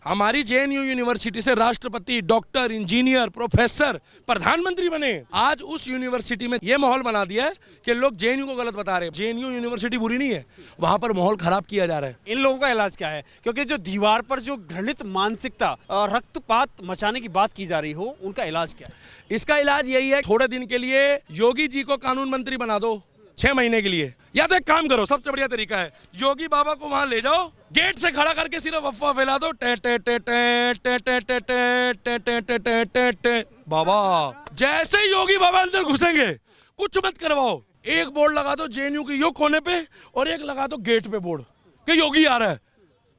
हमारी JNU university से राष्ट्रपति, डॉक्टर, इंजीनियर, प्रोफेसर, प्रधानमंत्री बने। आज उस यूनिवर्सिटी में यह माहौल बना दिया है कि लोग जेएनयू को गलत बता रहे हैं। जेएनयू यूनिवर्सिटी बुरी नहीं है, वहां पर माहौल खराब किया जा रहा है। इन लोगों का इलाज क्या है? क्योंकि जो दीवार पर जो घृणित मानसिकता और रक्तपात मचाने की बात की जा रही हो, उनका इलाज क्या है? इसका इलाज यही है, थोड़े दिन के लिए योगी जी को कानून मंत्री बना दो, 6 महीने के लिए। या तो एक काम करो, सबसे बढ़िया तरीका है, योगी बाबा को वहां ले जाओ, गेट से खड़ा करके सिर्फ अफवाह फैला दो, टे टे टे टे टे टे टे टे टे टे टे टे टे। बाबा जैसे ही योगी बाबा अंदर घुसेंगे, कुछ मत करवाओ, एक बोर्ड लगा दो जेएनयू के यो कोने पे और एक लगा दो गेट पे बोर्ड कि योगी आ रहा है।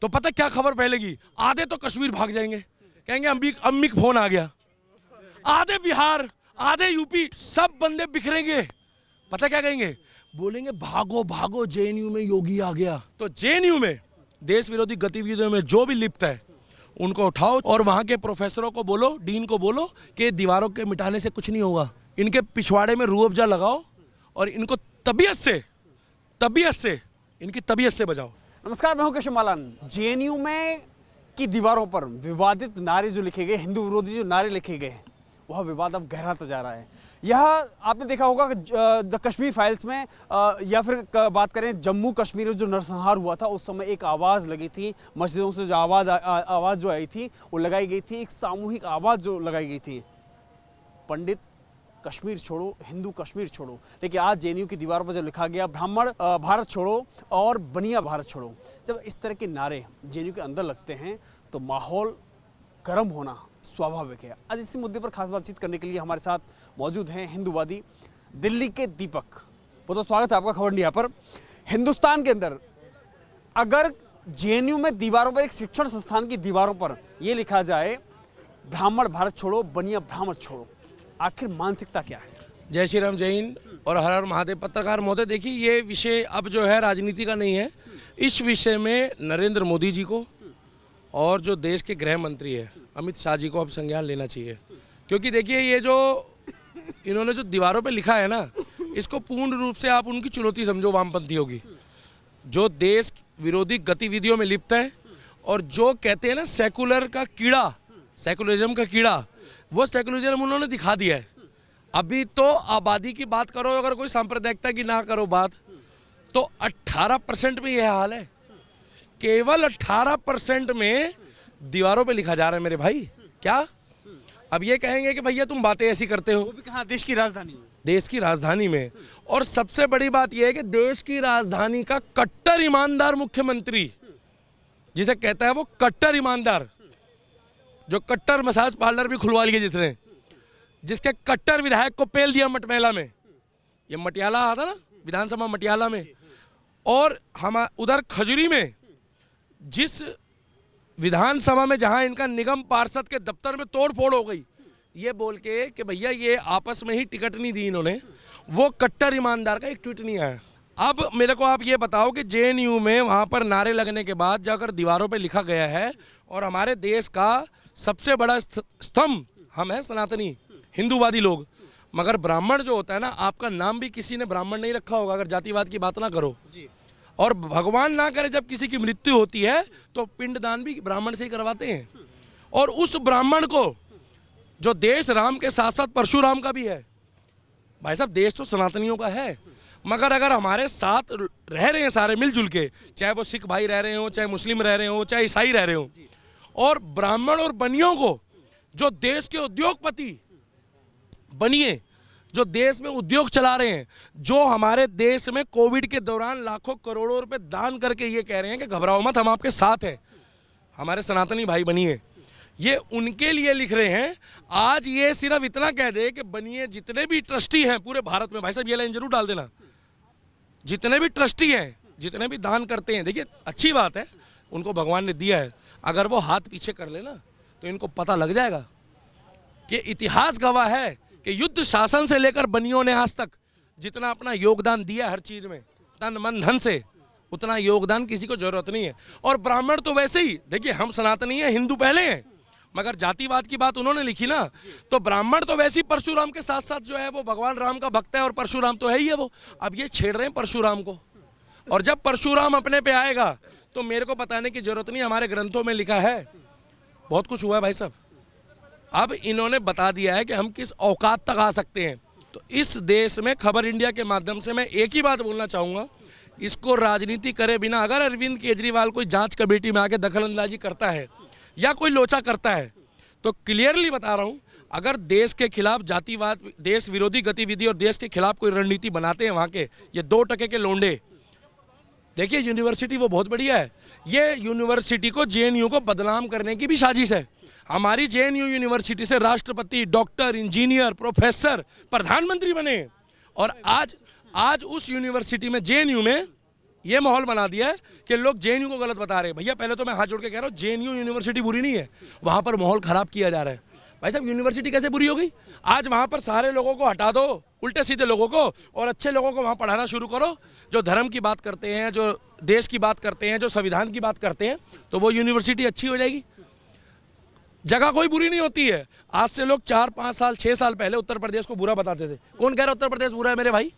तो पता क्या खबर फैलेगी, आधे तो कश्मीर भाग जाएंगे, कहेंगे अम्मी का फोन आ गया। आधे बिहार, आधे यूपी, सब बंदे बिखरेंगे। पता क्या कहेंगे, बोलेंगे भागो भागो जेएनयू में योगी आ गया। तो जेएनयू में देश विरोधी गतिविधियों में जो भी लिप्त है उनको उठाओ और वहां के प्रोफेसरों को बोलो, डीन को बोलो कि दीवारों के मिटाने से कुछ नहीं होगा। इनके पिछवाड़े में रूह अफ़ज़ा लगाओ और इनको तबीयत से इनकी तबीयत से बजाओ। नमस्कार, मैं हूं केशव मालान। जेएनयू में की दीवारों पर विवादित नारे जो लिखे गए, हिंदू विरोधी जो नारे लिखे गए, वह विवाद अब गहराता जा रहा है। यह आपने देखा होगा कि द कश्मीर फाइल्स में या फिर बात करें जम्मू कश्मीर में जो नरसंहार हुआ था, उस समय एक आवाज़ लगी थी, मस्जिदों से जो आवाज़ जो आई थी वो लगाई गई थी, एक सामूहिक आवाज़ जो लगाई गई थी, पंडित कश्मीर छोड़ो, हिंदू कश्मीर छोड़ो। लेकिन आज जेएनयू की दीवारों पर जब लिखा गया ब्राह्मण भारत छोड़ो और बनिया भारत छोड़ो, जब इस तरह के नारे जेएनयू के अंदर लगते हैं तो माहौल गर्म होना स्वाभाविक है। आज इसी मुद्दे पर खास बातचीत करने के लिए हमारे साथ मौजूद हैं हिंदूवादी दिल्ली के दीपक। बहुत बहुत स्वागत है आपका खबर इंडिया पर। हिंदुस्तान के अंदर अगर जेएनयू में दीवारों पर, एक शिक्षण संस्थान की दीवारों पर यह लिखा जाए ब्राह्मण भारत छोड़ो, बनिया ब्राह्मण छोड़ो, आखिर मानसिकता क्या है? जय श्री राम, जय हिंद और हर हर महादेव। पत्रकार महोदय, देखिए ये विषय अब जो है राजनीति का नहीं है। इस विषय में नरेंद्र मोदी जी को और जो देश के गृह मंत्री है अमित शाह जी को अब संज्ञान लेना चाहिए। क्योंकि देखिए ये जो इन्होंने जो दीवारों पे लिखा है ना, इसको पूर्ण रूप से आप उनकी चुनौती समझो वामपंथियों की, जो देश विरोधी गतिविधियों में लिप्त है और जो कहते हैं ना सेकुलर का कीड़ा, सेकुलरिज्म का कीड़ा, वो सेकुलरिज्म उन्होंने दिखा दिया है। अभी तो आबादी की बात करो, अगर कोई सांप्रदायिकता की ना करो बात, तो 18% में यह हाल है। केवल 18% में दीवारों पे लिखा जा रहा है मेरे भाई। क्या अब ये कहेंगे कि भैया तुम बातें ऐसी करते हो? वो भी कहाँ, देश की राजधानी में। देश की राजधानी में। और सबसे बड़ी बात यह है कि देश की राजधानी का कट्टर ईमानदार मुख्यमंत्री, जिसे कहता है वो कट्टर ईमानदार, जो कट्टर मसाज पार्लर भी खुलवा लिया जिसने, जिसके कट्टर विधायक को पेल दिया मटमेला में, ये मटियाला आता ना विधानसभा मटियाला में, और हम उधर खजुरी में जिस विधानसभा में जहां इनका निगम पार्षद के दफ्तर में तोड़ फोड़ हो गई, ये बोल के कि भैया ये आपस में ही टिकट नहीं दी इन्होंने, वो कट्टर ईमानदार का एक ट्वीट नहीं आया। अब मेरे को आप ये बताओ कि जेएनयू में वहां पर नारे लगने के बाद जाकर दीवारों पे लिखा गया है, और हमारे देश का सबसे बड़ा स्तंभ हम हैं सनातनी हिंदूवादी लोग, मगर ब्राह्मण जो होता है ना, आपका नाम भी किसी ने ब्राह्मण नहीं रखा होगा अगर जातिवाद की बात ना करो। और भगवान ना करे जब किसी की मृत्यु होती है तो पिंडदान भी ब्राह्मण से ही करवाते हैं। और उस ब्राह्मण को जो देश राम के साथ साथ परशुराम का भी है, भाई साहब देश तो सनातनियों का है, मगर अगर हमारे साथ रह रहे हैं सारे मिलजुल के, चाहे वो सिख भाई रह रहे हो, चाहे मुस्लिम रह रहे हो, चाहे ईसाई रह रहे हो, और ब्राह्मण और बनियों को जो देश के उद्योगपति बनिए, जो देश में उद्योग चला रहे हैं, जो हमारे देश में कोविड के दौरान लाखों करोड़ों रुपए दान करके ये कह रहे हैं कि घबराओ मत, हम आपके साथ हैं, हमारे सनातनी भाई बनिए, ये उनके लिए लिख रहे हैं। आज ये सिर्फ इतना कह दे कि बनिए जितने भी ट्रस्टी हैं पूरे भारत में, भाई साहब ये लाइन जरूर डाल देना, जितने भी ट्रस्टी हैं, जितने भी दान करते हैं, देखिए अच्छी बात है, उनको भगवान ने दिया है, अगर वो हाथ पीछे कर लेना तो इनको पता लग जाएगा कि इतिहास गवाह है कि युद्ध शासन से लेकर बनियों ने आज तक जितना अपना योगदान दिया हर चीज में, तन मन धन से, उतना योगदान किसी को जरूरत नहीं है। और ब्राह्मण तो वैसे ही, देखिए हम सनातनी हैं, हिंदू पहले हैं, मगर जातिवाद की बात उन्होंने लिखी ना, तो ब्राह्मण तो वैसे ही परशुराम के साथ साथ जो है वो भगवान राम का भक्त है, और परशुराम तो है ही है वो। अब ये छेड़ रहे हैं परशुराम को, और जब परशुराम अपने पे आएगा तो मेरे को बताने की जरूरत नहीं, हमारे ग्रंथों में लिखा है बहुत कुछ हुआ है भाई साहब। अब इन्होंने बता दिया है कि हम किस औकात तक आ सकते हैं। तो इस देश में खबर इंडिया के माध्यम से मैं एक ही बात बोलना चाहूँगा, इसको राजनीति करे बिना अगर अरविंद केजरीवाल कोई जांच कमेटी में आके दखलंदाजी करता है या कोई लोचा करता है, तो क्लियरली बता रहा हूँ, अगर देश के खिलाफ जातिवाद, देश विरोधी गतिविधि और देश के खिलाफ कोई रणनीति बनाते हैं वहाँ के ये 2% के लोंडे, देखिए यूनिवर्सिटी वो बहुत बढ़िया है, ये यूनिवर्सिटी को जेएनयू को बदनाम करने की भी साजिश है। हमारी जेएनयू यूनिवर्सिटी से राष्ट्रपति, डॉक्टर, इंजीनियर, प्रोफेसर, प्रधानमंत्री बने। और आज उस यूनिवर्सिटी में, जेएनयू में ये माहौल बना दिया है कि लोग जेएनयू को गलत बता रहे हैं। भैया पहले तो मैं हाथ जोड़ के कह रहा हूँ, जेएनयू यूनिवर्सिटी बुरी नहीं है, वहाँ पर माहौल खराब किया जा रहा है। भाई साहब यूनिवर्सिटी कैसे बुरी हो गई? आज वहाँ पर सारे लोगों को हटा दो, उल्टे सीधे लोगों को, और अच्छे लोगों को वहाँ पढ़ाना शुरू करो, जो धर्म की बात करते हैं, जो देश की बात करते हैं, जो संविधान की बात करते हैं, तो वो यूनिवर्सिटी अच्छी हो जाएगी। जगह कोई बुरी नहीं होती है। आज से लोग 4, 5 साल, 6 साल पहले उत्तर प्रदेश को बुरा बताते थे। कौन कह रहा उत्तर प्रदेश बुरा है मेरे भाई?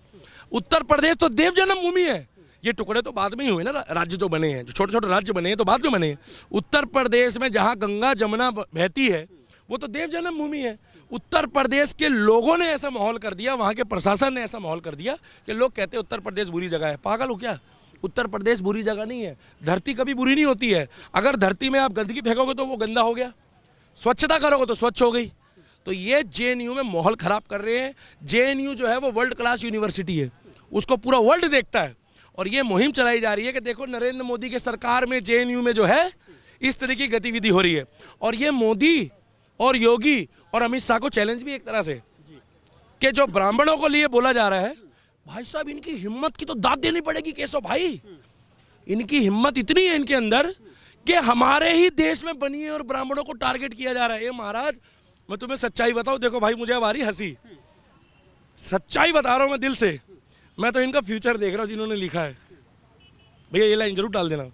उत्तर प्रदेश तो देव जन्म भूमि है। ये टुकड़े तो बाद में ही हुए ना, राज्य जो बने हैं, जो छोटे छोटे राज्य बने हैं तो बाद में बने हैं। उत्तर प्रदेश में जहाँ गंगा जमुना बहती है वो तो देव जन्म भूमि है। उत्तर प्रदेश के लोगों ने ऐसा माहौल कर दिया, वहाँ के प्रशासन ने ऐसा माहौल कर दिया कि लोग कहते हैं उत्तर प्रदेश बुरी जगह है। पागल हो क्या? उत्तर प्रदेश बुरी जगह नहीं है। धरती कभी बुरी नहीं होती है। अगर धरती में आप गंदगी फेंकोगे तो वो गंदा हो गया, स्वच्छता करोगे तो स्वच्छ हो गई। तो ये जेएनयू में माहौल खराब कर रहे हैं। जेएनयू जो है वो वर्ल्ड क्लास यूनिवर्सिटी है, उसको पूरा वर्ल्ड देखता है। और ये मुहिम चलाई जा रही है कि देखो नरेंद्र मोदी के सरकार में जेएनयू में जो है इस तरह की गतिविधि हो रही है। और ये मोदी और योगी और अमित शाह को चैलेंज भी एक तरह से कि जो ब्राह्मणों को लिए बोला जा रहा है, भाई साहब इनकी हिम्मत की तो दाद देनी पड़ेगी केशव भाई। इनकी हिम्मत इतनी है इनके अंदर कि हमारे ही देश में बनी है और ब्राह्मणों को टारगेट किया जा रहा है। ये महाराज मैं तुम्हें सच्चाई बताऊं, देखो भाई मुझे अब आ रही हंसी, सच्चाई बता रहा हूं मैं दिल से। मैं तो इनका फ्यूचर देख रहा हूं जिन्होंने लिखा है। भैया ये लाइन जरूर डाल देना।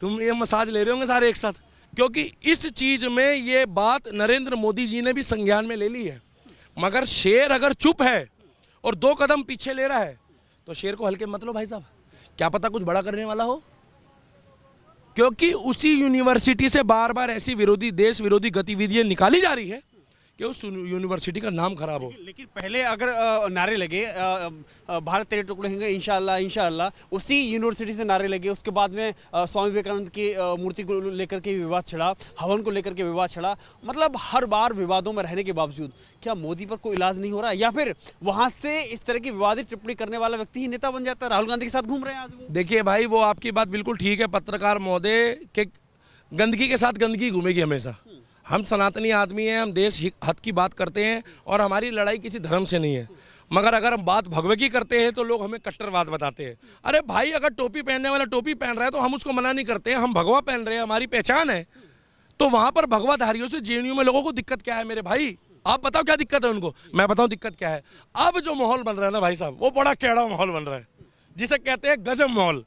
तुम ये मसाज ले रहे होंगे सारे एक साथ, क्योंकि इस चीज में ये बात नरेंद्र मोदी जी ने भी संज्ञान में ले ली है। मगर शेर अगर चुप है और 2 कदम पीछे ले रहा है तो शेर को हल्के मत लो भाई साहब, क्या पता कुछ बड़ा करने वाला हो। क्योंकि उसी यूनिवर्सिटी से बार बार ऐसी देश विरोधी गतिविधियां निकाली जा रही है कि उस यूनिवर्सिटी का नाम खराब हो। लेकिन पहले अगर नारे लगे भारत तेरे टुकड़े होंगे इंशाअल्लाह इंशाअल्लाह, उसी यूनिवर्सिटी से नारे लगे। उसके बाद में स्वामी विवेकानंद की मूर्ति को लेकर के विवाद छिड़ा, हवन को लेकर के विवाद छिड़ा। मतलब हर बार विवादों में रहने के बावजूद क्या मोदी पर कोई इलाज नहीं हो रहा, या फिर वहां से इस तरह की विवादित टिप्पणी करने वाला व्यक्ति ही नेता बन जाता है? राहुल गांधी के साथ घूम रहे हैं आज वो। देखिए भाई वो आपकी बात बिल्कुल ठीक है पत्रकार महोदय, के गंदगी के साथ गंदगी घूमेगी हमेशा। हम सनातनी आदमी हैं, हम देश हित की बात करते हैं और हमारी लड़ाई किसी धर्म से नहीं है। मगर अगर हम बात भगवे की करते हैं तो लोग हमें कट्टरवाद बताते हैं। अरे भाई अगर टोपी पहनने वाला टोपी पहन रहा है तो हम उसको मना नहीं करते हैं, हम भगवा पहन रहे हैं, हमारी पहचान है। तो वहां पर भगवाधारियों से जेएनयू में लोगों को दिक्कत क्या है मेरे भाई? आप बताओ क्या दिक्कत है उनको, मैं बताऊं दिक्कत क्या है। अब जो माहौल बन रहा है ना भाई साहब, वो बड़ा कैड़ा माहौल बन रहा है, जिसे कहते हैं गजब माहौल।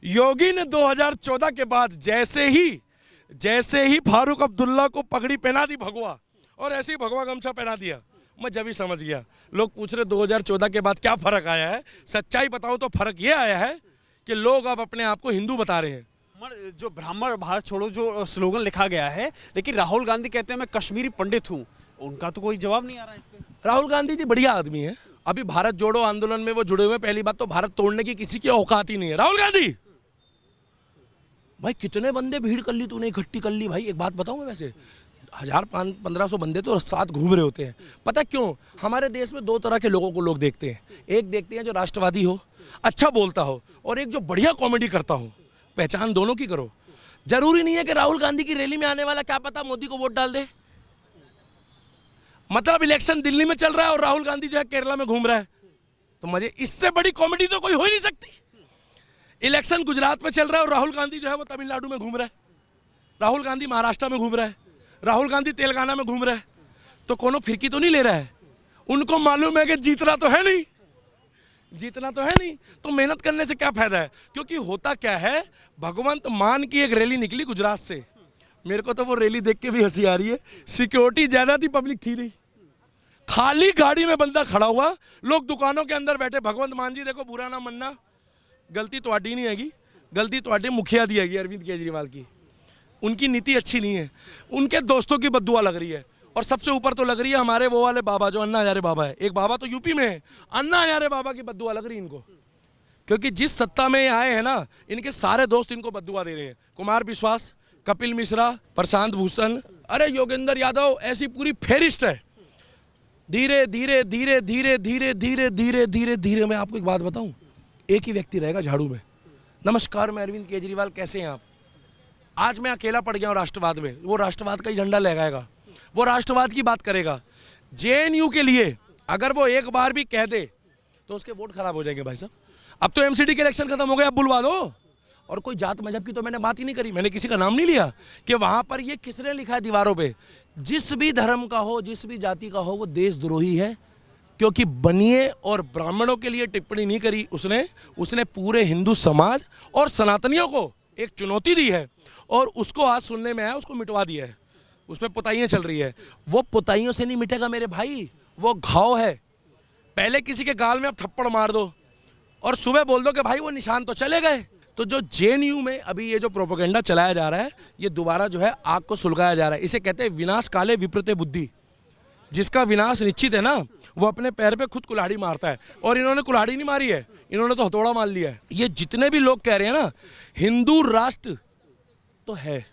योगी ने 2014 के बाद जैसे ही फारूक अब्दुल्ला को पगड़ी पहना दी भगवा, और ऐसे ही भगवा गमछा पहना दिया, मैं जब ही समझ गया। लोग पूछ रहे 2014 के बाद क्या फर्क आया है? सच्चाई बताओ तो फर्क ये आया है कि लोग अब अपने आप को हिंदू बता रहे हैं। जो ब्राह्मण भारत छोड़ो जो स्लोगन लिखा गया है, लेकिन राहुल गांधी कहते हैं मैं कश्मीरी पंडित हूँ, उनका तो कोई जवाब नहीं आ रहा है इस पे। राहुल गांधी जी बढ़िया आदमी है, अभी भारत जोड़ो आंदोलन में वो जुड़े हुए। पहली बात तो भारत तोड़ने की किसी की औकात ही नहीं है। राहुल गांधी भाई कितने बंदे भीड़ कर ली तूने, इकट्ठी कर ली भाई। एक बात बताऊं मैं, वैसे 1000-1500 बंदे तो साथ घूम रहे होते हैं। पता क्यों? हमारे देश में 2 तरह के लोगों को लोग देखते हैं। एक देखते हैं जो राष्ट्रवादी हो, अच्छा बोलता हो, और एक जो बढ़िया कॉमेडी करता हो। पहचान दोनों की करो। जरूरी नहीं है कि राहुल गांधी की रैली में आने वाला क्या पता मोदी को वोट डाल दे। मतलब इलेक्शन दिल्ली में चल रहा है और राहुल गांधी जो है केरला में घूम रहा है, तो मजे इससे बड़ी कॉमेडी तो कोई हो ही नहीं सकती। इलेक्शन गुजरात में चल रहा है और राहुल गांधी जो है वो तमिलनाडु में घूम रहा है, राहुल गांधी महाराष्ट्र में घूम रहा है, राहुल गांधी तेलंगाना में घूम रहा है, तो कोनो फिरकी तो नहीं ले रहा है। उनको मालूम है कि जीतना तो है नहीं, तो मेहनत करने से क्या फायदा है। क्योंकि होता क्या है, भगवंत मान की एक रैली निकली गुजरात से, मेरे को तो वो रैली देख के भी हंसी आ रही है। सिक्योरिटी ज्यादा थी, पब्लिक थी नहीं, खाली गाड़ी में बंदा खड़ा हुआ, लोग दुकानों के अंदर बैठे। भगवंत मान जी देखो बुरा ना मनना, गलती तो नहीं हैगी, गलती तो मुखिया दी हैगी अरविंद केजरीवाल की। उनकी नीति अच्छी नहीं है, उनके दोस्तों की बद्दुआ लग रही है। और सबसे ऊपर तो लग रही है हमारे वो वाले बाबा जो अन्ना हजारे बाबा है, एक बाबा तो यूपी में है, अन्ना हजारे बाबा की बद्दुआ लग रही है इनको, क्योंकि जिस सत्ता में आए हैं ना, इनके सारे दोस्त इनको बद्दुआ दे रहे हैं। कुमार विश्वास, कपिल मिश्रा, प्रशांत भूषण, अरे योगेंद्र यादव, ऐसी पूरी फेरिस्ट है। धीरे धीरे धीरे धीरे धीरे धीरे धीरे धीरे धीरे मैं आपको एक बात बताऊं, एक ही व्यक्ति रहेगा झाड़ू में। नमस्कार, मैं अरविंद केजरीवाल, कैसे हैं आप? आज मैं अकेला पड़ गया हूं राष्ट्रवाद में, वो राष्ट्रवाद का ही झंडा लगाएगा, वो राष्ट्रवाद की बात करेगा। जेएनयू के लिए अगर वो एक बार भी कह दे तो उसके वोट खराब हो जाएंगे भाई साहब। अब तो एमसीडी के इलेक्शन खत्म हो गया, अब बुलवा दो। और कोई जात मजहब की तो मैंने बात ही नहीं करी, मैंने किसी का नाम नहीं लिया कि वहां पर ये किसने लिखा है दीवारों पे, जिस भी धर्म का हो, जिस भी जाति का हो, वो देशद्रोही है। क्योंकि बनिए और ब्राह्मणों के लिए टिप्पणी नहीं करी उसने पूरे हिंदू समाज और सनातनियों को एक चुनौती दी है, और उसको आज सुनने में आया, उसको मिटवा दिया है। उसमें पुताइयां चल रही है, वो पुताइयों से नहीं मिटेगा मेरे भाई, वो घाव है। पहले किसी के गाल में आप थप्पड़ मार दो और सुबह बोल दो कि भाई वो निशान तो चले गए। तो जो जेएनयू में अभी ये जो प्रोपेगेंडा चलाया जा रहा है, ये दोबारा जो है आग को सुलगाया जा रहा है। इसे कहते हैं विनाश काले विपरीते बुद्धि। जिसका विनाश निश्चित है ना, वो अपने पैर पे खुद कुल्हाड़ी मारता है, और इन्होंने कुल्हाड़ी नहीं मारी है, इन्होंने तो हथौड़ा मार लिया है। ये जितने भी लोग कह रहे हैं ना हिंदू राष्ट्र तो है,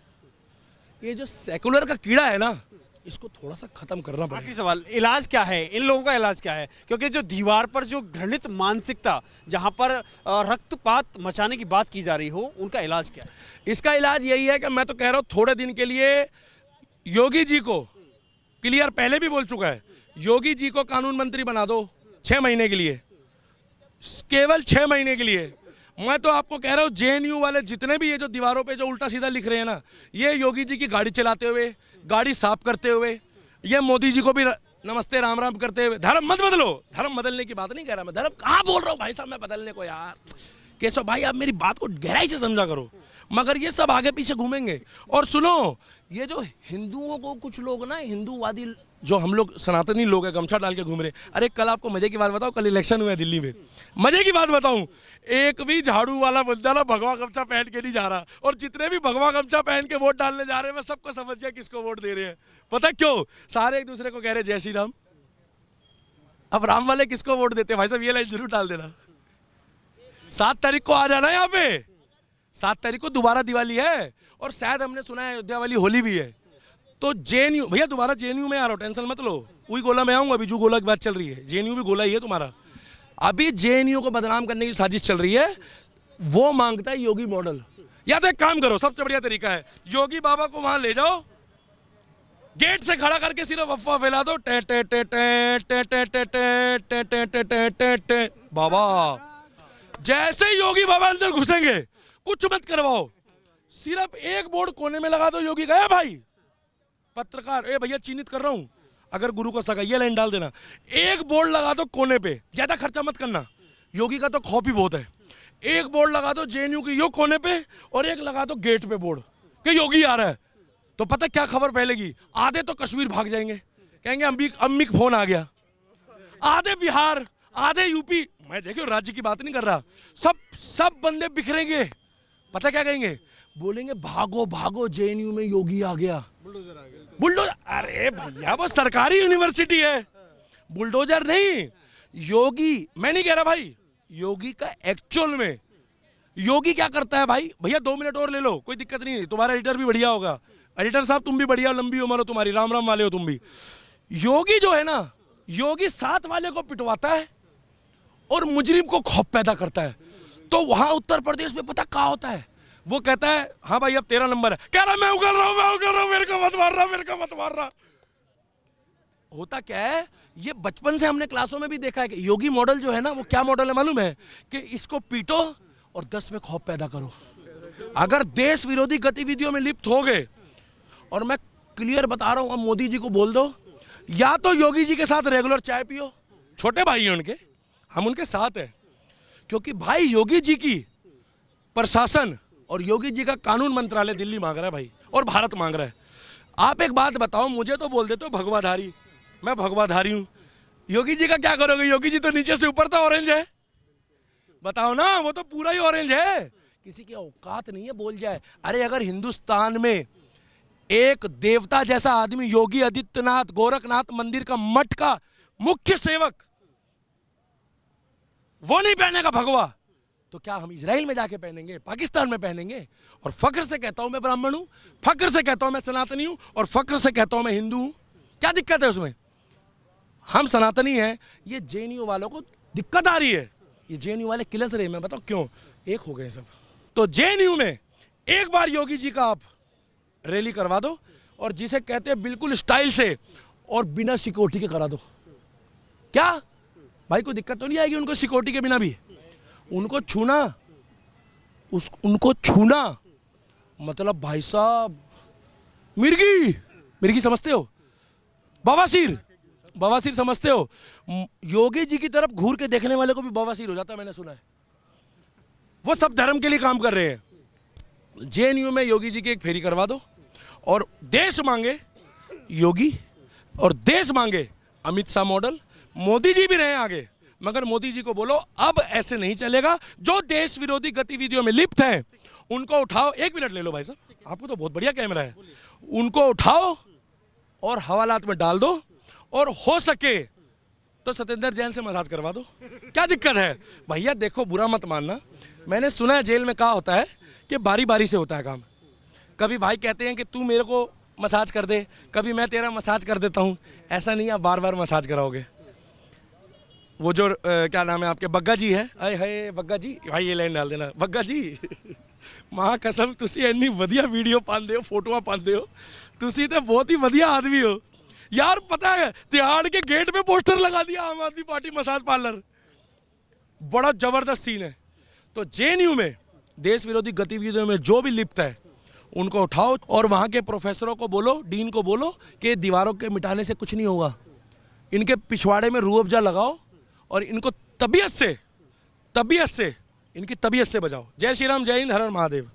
ये जो सेकुलर का कीड़ा है ना, इसको थोड़ा सा खत्म करना पड़ेगा। आखिरी सवाल, इलाज क्या है इन लोगों का? इलाज क्या है? क्योंकि जो दीवार पर जो घृणित मानसिकता, जहां पर रक्तपात मचाने की बात की जा रही हो, उनका इलाज क्या है? इसका इलाज यही है कि मैं तो कह रहा हूं, थोड़े दिन के लिए योगी जी को, क्लियर पहले भी बोल चुका है, योगी जी को कानून मंत्री बना दो 6 महीने के लिए, केवल 6 महीने के लिए। मैं तो आपको कह रहा हूँ, जेएनयू वाले जितने भी ये जो दीवारों पे जो उल्टा सीधा लिख रहे हैं ना, ये योगी जी की गाड़ी चलाते हुए, गाड़ी साफ करते हुए, ये मोदी जी को भी नमस्ते राम राम करते हुए। धर्म मत बदलो, धर्म बदलने की बात नहीं कह रहा मैं, धर्म कहाँ बोल रहा हूँ भाई साहब मैं बदलने को। यार केशव भाई, आप मेरी बात को गहराई से समझा करो, मगर ये सब आगे पीछे घूमेंगे। और सुनो, ये जो हिंदुओं को कुछ लोग ना, हिंदूवादी जो हम लोग सनातनी लोग हैं, गमछा डाल के घूम रहे। अरे कल आपको मजे की बात बताऊं, कल इलेक्शन हुआ है दिल्ली में, मजे की बात बताऊं, एक भी झाड़ू वाला बंदा ना भगवा गमछा पहन के नहीं जा रहा, और जितने भी भगवा गमछा पहन के वोट डालने जा रहे हैं, मैं सबको समझ गया किसको वोट दे रहे हैं। पता क्यों? सारे एक दूसरे को कह रहे जय श्री राम। अब राम वाले किसको वोट देते हैं भाई साहब? ये लाइन जरूर डाल देना। 7 तारीख को आ जाना यहाँ पे, 7 तारीख को दोबारा दिवाली है, और शायद हमने सुना है अयोध्या वाली होली भी है। तो जेएनयू भैया, दोबारा जेएनयू में आ रहा हूँ, टेंशन मत लो। वही गोला में आऊंगा, अभी जो गोला की बात चल रही है, जेएनयू भी गोला ही है तुम्हारा। अभी जेएनयू को बदनाम करने की साजिश चल रही है। वो मांगता है योगी मॉडल। या तो एक काम करो, सबसे बढ़िया तरीका है, योगी बाबा को वहां ले जाओ, गेट से खड़ा करके सिर्फ अफवाह फैला दो, टे टे टे टे टे टे टे टे टे टे टे टे टे। बाबा जैसे योगी बाबा अंदर घुसेंगे, कुछ मत करवाओ, सिर्फ एक बोर्ड कोने में लगा दो, योगी गया भाई। पत्रकार, ए भैया चिन्हित कर रहा हूं, अगर गुरु को सगा ये लाइन डाल देना, एक बोर्ड लगा दो कोने पे, ज्यादा खर्चा मत करना, योगी का तो खौफ ही बहुत है। एक बोर्ड लगा दो जेएनयू की यो कोने पे, और एक लगा दो गेट पे बोर्ड कि योगी आ रहा है। तो पता क्या खबर फैलेगी, आधे तो कश्मीर भाग जाएंगे, कहेंगे अम्मी का फोन आ गया, आधे बिहार, आधे यूपी, मैं देखियो राज्य की बात नहीं कर रहा, सब बंदे बिखरेंगे। पता क्या कहेंगे? बोलेंगे भागो भागो, जेएनयू में योगी आ गया, बुलडोजर। अरे भैया वो सरकारी यूनिवर्सिटी है, बुलडोजर नहीं, योगी। मैं नहीं कह रहा भाई, योगी का एक्चुअल में योगी क्या करता है भाई? भैया 2 मिनट और ले लो, कोई दिक्कत नहीं, तुम्हारा एडिटर भी बढ़िया होगा, एडिटर साहब तुम भी बढ़िया, लंबी उम्र हो तुम्हारी, राम राम वाले हो तुम भी। योगी जो है ना, योगी 7 वाले को पिटवाता है और मुजरिम को खौफ पैदा करता है। तो वहां उत्तर प्रदेश में पता क्या होता है, वो कहता है हाँ भाई अब 13 नंबर है, कह रहा मैं उगल रहा हूं, मेरे को मत मार रहा। होता क्या है, ये बचपन से हमने क्लासों में भी देखा है कि योगी मॉडल जो है ना, वो क्या मॉडल है मालूम है? कि इसको पीटो और 10 में खौफ पैदा करो। अगर देश विरोधी गतिविधियों में लिप्त हो गए, और मैं क्लियर बता रहा हूं, अब मोदी जी को बोल दो, या तो योगी जी के साथ रेगुलर चाय पियो, छोटे भाई हैं उनके, हम उनके साथ हैं, क्योंकि भाई योगी जी की प्रशासन और योगी जी का कानून मंत्रालय दिल्ली मांग रहा है भाई, और भारत मांग रहा है। आप एक बात बताओ, मुझे तो बोल देते हो भगवाधारी, मैं भगवाधारी हूं, योगी जी का क्या करोगे? योगी जी तो नीचे से ऊपर तो ऑरेंज है, बताओ ना, वो तो पूरा ही ऑरेंज है, किसी की औकात नहीं है बोल जाए। अरे अगर हिंदुस्तान में एक देवता जैसा आदमी योगी आदित्यनाथ गोरखनाथ मंदिर का मठ का मुख्य सेवक वो नहीं पहनेगा भगवा, तो क्या हम इजराइल में जाके पहनेंगे, पाकिस्तान में पहनेंगे? और फख्र से कहता हूं मैं ब्राह्मण हूं, फख्र से कहता हूं मैं सनातनी हूं, और फख्र से कहता हूं मैं हिंदू हूं। क्या दिक्कत है उसमें? हम सनातनी हैं, ये जेएनयू वालों को दिक्कत आ रही है। ये जेएनयू वाले किलस रहे, मैं बताऊं क्यों? एक हो गए सब। तो जेएनयू में एक बार योगी जी का आप रैली करवा दो, और जिसे कहते हैं बिल्कुल स्टाइल से और बिना सिक्योरिटी के करा दो। क्या भाई कोई दिक्कत तो नहीं आएगी उनको सिक्योरिटी के बिना भी? उनको छूना, उनको छूना मतलब भाई साहब मिर्गी, मिर्गी समझते हो? बवासीर, बवासीर समझते हो? योगी जी की तरफ घूर के देखने वाले को भी बवासीर हो जाता है, मैंने सुना है। वो सब धर्म के लिए काम कर रहे हैं। जेएनयू में योगी जी की एक फेरी करवा दो, और देश मांगे योगी और देश मांगे अमित शाह मॉडल। मोदी जी भी रहे आगे, मगर मोदी जी को बोलो अब ऐसे नहीं चलेगा। जो देश विरोधी गतिविधियों में लिप्त हैं उनको उठाओ। एक मिनट ले लो भाई साहब, आपको तो बहुत बढ़िया कैमरा है। उनको उठाओ और हवालात में डाल दो, और हो सके तो सत्येंद्र जैन से मसाज करवा दो। क्या दिक्कत है भैया? देखो बुरा मत मानना, मैंने सुना है जेल में कहा होता है कि बारी बारी से होता है काम। कभी भाई कहते हैं कि तू मेरे को मसाज कर दे, कभी मैं तेरा मसाज कर देता हूँ। ऐसा नहीं आप बार बार मसाज कराओगे। वो जो क्या नाम है आपके, बग्गा जी है, अरे है बग्गा जी भाई, ये लाइन डाल देना बग्गा जी। मां कसम तुसी इतनी वधिया वीडियो पाते हो, फोटोआं पाते हो, तुसी तो बहुत ही वधिया आदमी हो यार। पता है तिहाड़ के गेट पे पोस्टर लगा दिया आम आदमी पार्टी मसाज पार्लर, बड़ा जबरदस्त सीन है। तो जेएनयू में देश विरोधी गतिविधियों में जो भी लिप्त है उनको उठाओ, और वहां के प्रोफेसरों को बोलो, डीन को बोलो कि दीवारों के मिटाने से कुछ नहीं होगा। इनके पिछवाड़े में रूह अफ़ज़ा लगाओ और इनको तबीयत से इनकी तबीयत से बजाओ। जय श्री राम, जय हिंद, हर हर महादेव।